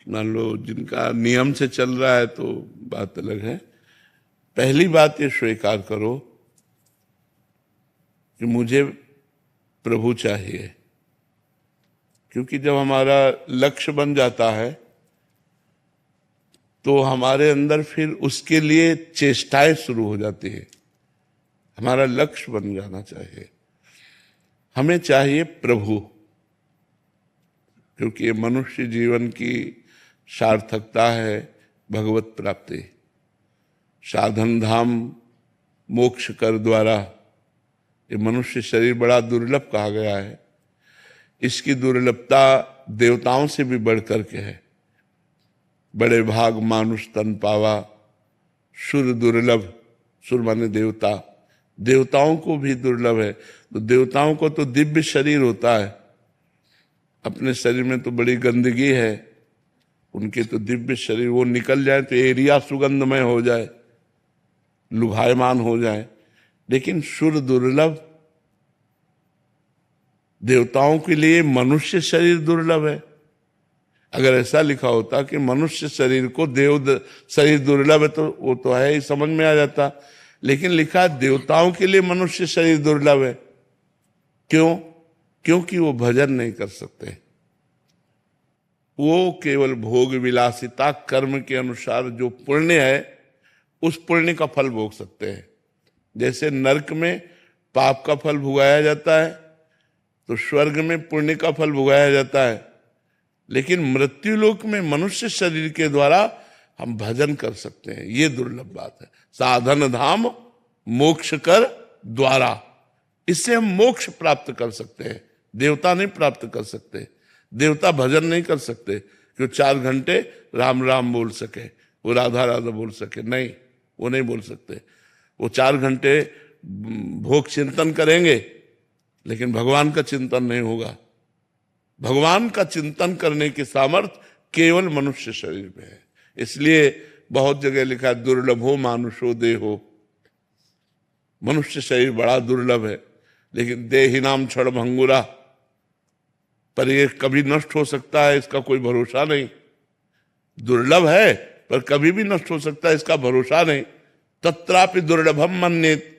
मान लो जिनका नियम से चल रहा है तो बात अलग है। पहली बात ये स्वीकार करो कि मुझे प्रभु चाहिए, क्योंकि जब हमारा लक्ष्य बन जाता है तो हमारे अंदर फिर उसके लिए चेष्टाएं शुरू हो जाती है। हमारा लक्ष्य बन जाना चाहिए, हमें चाहिए प्रभु, क्योंकि ये मनुष्य जीवन की सार्थकता है भगवत प्राप्ति। साधन धाम मोक्ष कर द्वारा, ये मनुष्य शरीर बड़ा दुर्लभ कहा गया है। इसकी दुर्लभता देवताओं से भी बढ़ करके है। बड़े भाग मानुष तन पावा, सुर दुर्लभ, सुर माने देवता, देवताओं को भी दुर्लभ है। तो देवताओं को तो दिव्य शरीर होता है, अपने शरीर में तो बड़ी गंदगी है, उनके तो दिव्य शरीर, वो निकल जाए तो एरिया सुगंधमय हो जाए, लुभायमान हो जाए। लेकिन सुर दुर्लभ, देवताओं के लिए मनुष्य शरीर दुर्लभ है। अगर ऐसा लिखा होता कि मनुष्य शरीर को देव शरीर दुर्लभ है तो वो तो है ही, समझ में आ जाता। लेकिन लिखा देवताओं के लिए मनुष्य शरीर दुर्लभ है। क्यों? क्योंकि वो भजन नहीं कर सकते, वो केवल भोग विलासिता कर्म के अनुसार जो पुण्य है उस पुण्य का फल भोग सकते हैं। जैसे नरक में पाप का फल भुगाया जाता है तो स्वर्ग में पुण्य का फल भुगाया जाता है। लेकिन मृत्युलोक में मनुष्य शरीर के द्वारा हम भजन कर सकते हैं, ये दुर्लभ बात है। साधन धाम मोक्ष कर द्वारा, इससे हम मोक्ष प्राप्त कर सकते हैं, देवता नहीं प्राप्त कर सकते। देवता भजन नहीं कर सकते कि 4 घंटे राम राम बोल सके, वो राधा राधा बोल सके, नहीं, वो नहीं बोल सकते। वो 4 घंटे भोग चिंतन करेंगे लेकिन भगवान का चिंतन नहीं होगा। भगवान का चिंतन करने की सामर्थ्य केवल मनुष्य शरीर में है। इसलिए बहुत जगह लिखा है दुर्लभो मानुषो देहो, मनुष्य शरीर बड़ा दुर्लभ है। लेकिन देहिनाम क्षण भंगुरा, पर ये कभी नष्ट हो सकता है, इसका कोई भरोसा नहीं। दुर्लभ है पर कभी भी नष्ट हो सकता है, इसका भरोसा नहीं। तत्रापि दुर्लभम मन्येत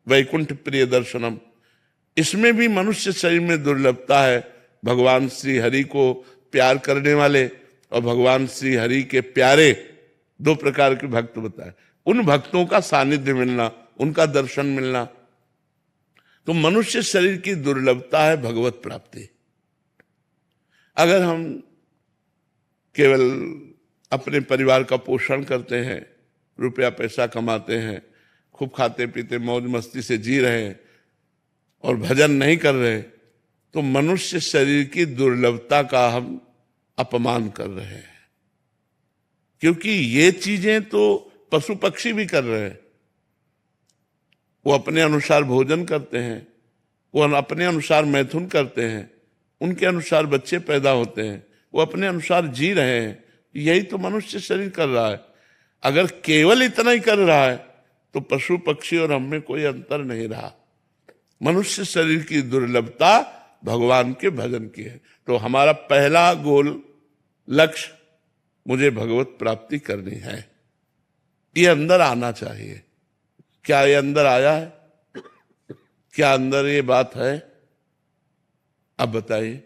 वैकुंठ प्रिय दर्शनम, इसमें भी मनुष्य शरीर में दुर्लभता है। भगवान श्री हरि को प्यार करने वाले और भगवान श्री हरि के प्यारे 2 प्रकार के भक्त बताए, उन भक्तों का सानिध्य मिलना, उनका दर्शन मिलना। तो मनुष्य शरीर की दुर्लभता है भगवत प्राप्ति। अगर हम केवल अपने परिवार का पोषण करते हैं, रुपया पैसा कमाते हैं, खूब खाते पीते मौज मस्ती से जी रहे हैं और भजन नहीं कर रहे, तो मनुष्य शरीर की दुर्लभता का हम अपमान कर रहे हैं। क्योंकि ये चीजें तो पशु पक्षी भी कर रहे हैं। वो अपने अनुसार भोजन करते हैं, वो अपने अनुसार मैथुन करते हैं, उनके अनुसार बच्चे पैदा होते हैं, वो अपने अनुसार जी रहे हैं। यही तो मनुष्य शरीर कर रहा है। अगर केवल इतना ही कर रहा है तो पशु पक्षी और हम में कोई अंतर नहीं रहा। मनुष्य शरीर की दुर्लभता भगवान के भजन की है। तो हमारा पहला गोल लक्ष्य, मुझे भगवत प्राप्ति करनी है, ये अंदर आना चाहिए। क्या ये अंदर आया है? क्या अंदर ये बात है? अब बताइए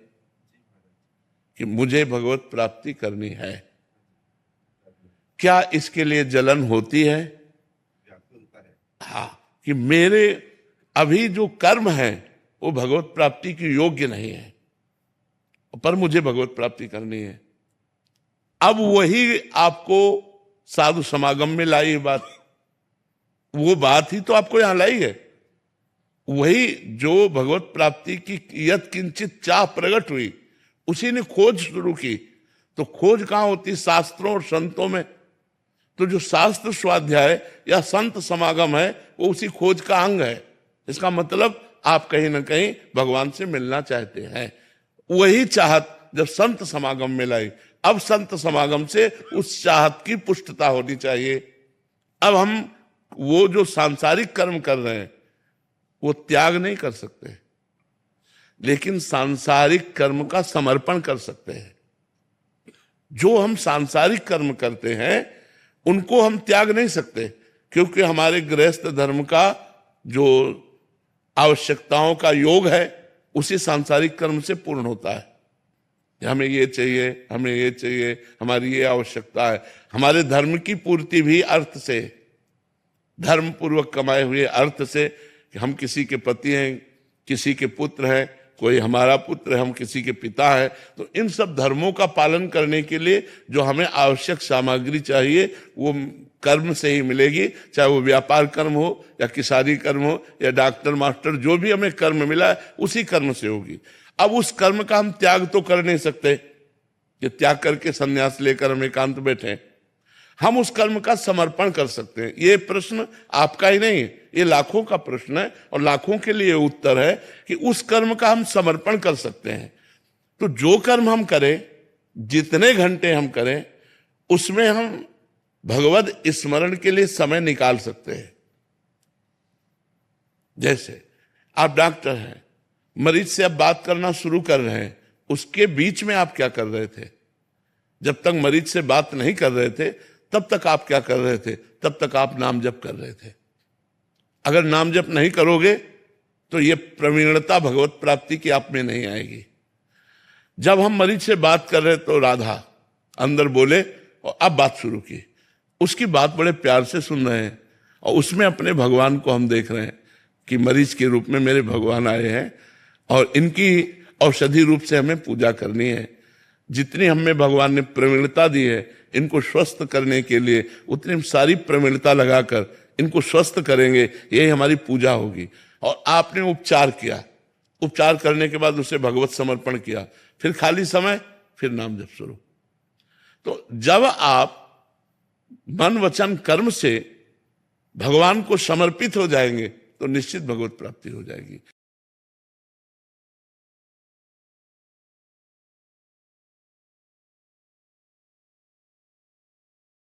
कि मुझे भगवत प्राप्ति करनी है। क्या इसके लिए जलन होती है? हाँ, कि मेरे अभी जो कर्म है वो भगवत प्राप्ति की योग्य नहीं है, पर मुझे भगवत प्राप्ति करनी है। अब वही आपको साधु समागम में लाई बात, वो बात ही तो आपको यहां लाई है। वही जो भगवत प्राप्ति की यत् किंचित चाह प्रकट हुई, उसी ने खोज शुरू की। तो खोज कहां होती? शास्त्रों और संतों में। तो जो शास्त्र स्वाध्याय या संत समागम है वो उसी खोज का अंग है। इसका मतलब आप कहीं ना कहीं भगवान से मिलना चाहते हैं। वही चाहत जब संत समागम में लाई, अब संत समागम से उस चाहत की पुष्टता होनी चाहिए। अब हम वो जो सांसारिक कर्म कर रहे हैं वो त्याग नहीं कर सकते, लेकिन सांसारिक कर्म का समर्पण कर सकते हैं। जो हम सांसारिक कर्म करते हैं उनको हम त्याग नहीं सकते, क्योंकि हमारे गृहस्थ धर्म का जो आवश्यकताओं का योग है उसी सांसारिक कर्म से पूर्ण होता है। हमें ये चाहिए, हमें ये चाहिए, हमारी ये आवश्यकता है। हमारे धर्म की पूर्ति भी अर्थ से, धर्म पूर्वक कमाए हुए अर्थ से, कि हम किसी के पति हैं, किसी के पुत्र हैं, कोई हमारा पुत्र है, हम किसी के पिता है, तो इन सब धर्मों का पालन करने के लिए जो हमें आवश्यक सामग्री चाहिए वो कर्म से ही मिलेगी। चाहे वो व्यापार कर्म हो या किसानी कर्म हो या डॉक्टर मास्टर, जो भी हमें कर्म मिला है उसी कर्म से होगी। अब उस कर्म का हम त्याग तो कर नहीं सकते कि त्याग करके संन्यास लेकर हम एकांत बैठे। हम उस कर्म का समर्पण कर सकते हैं। ये प्रश्न आपका ही नहीं है, ये लाखों का प्रश्न है और लाखों के लिए उत्तर है कि उस कर्म का हम समर्पण कर सकते हैं। तो जो कर्म हम करें, जितने घंटे हम करें, उसमें हम भगवत स्मरण के लिए समय निकाल सकते हैं। जैसे आप डॉक्टर हैं, मरीज से आप बात करना शुरू कर रहे हैं, उसके बीच में आप क्या कर रहे थे? जब तक मरीज से बात नहीं कर रहे थे तब तक आप क्या कर रहे थे? तब तक आप नाम जप कर रहे थे। अगर नाम जप नहीं करोगे तो ये प्रवीणता भगवत प्राप्ति की आप में नहीं आएगी। जब हम मरीज से बात कर रहे तो राधा अंदर बोले और अब बात शुरू की, उसकी बात बड़े प्यार से सुन रहे हैं और उसमें अपने भगवान को हम देख रहे हैं कि मरीज के रूप में मेरे भगवान आए हैं और इनकी औषधि रूप से हमें पूजा करनी है। जितनी हमें भगवान ने प्रवीणता दी है इनको स्वस्थ करने के लिए, उतनी सारी प्रवीणता लगाकर इनको स्वस्थ करेंगे, यही हमारी पूजा होगी। और आपने उपचार किया, उपचार करने के बाद उसे भगवत समर्पण किया, फिर खाली समय, फिर नाम जप शुरू। तो जब आप मन वचन कर्म से भगवान को समर्पित हो जाएंगे तो निश्चित भगवत प्राप्ति हो जाएगी।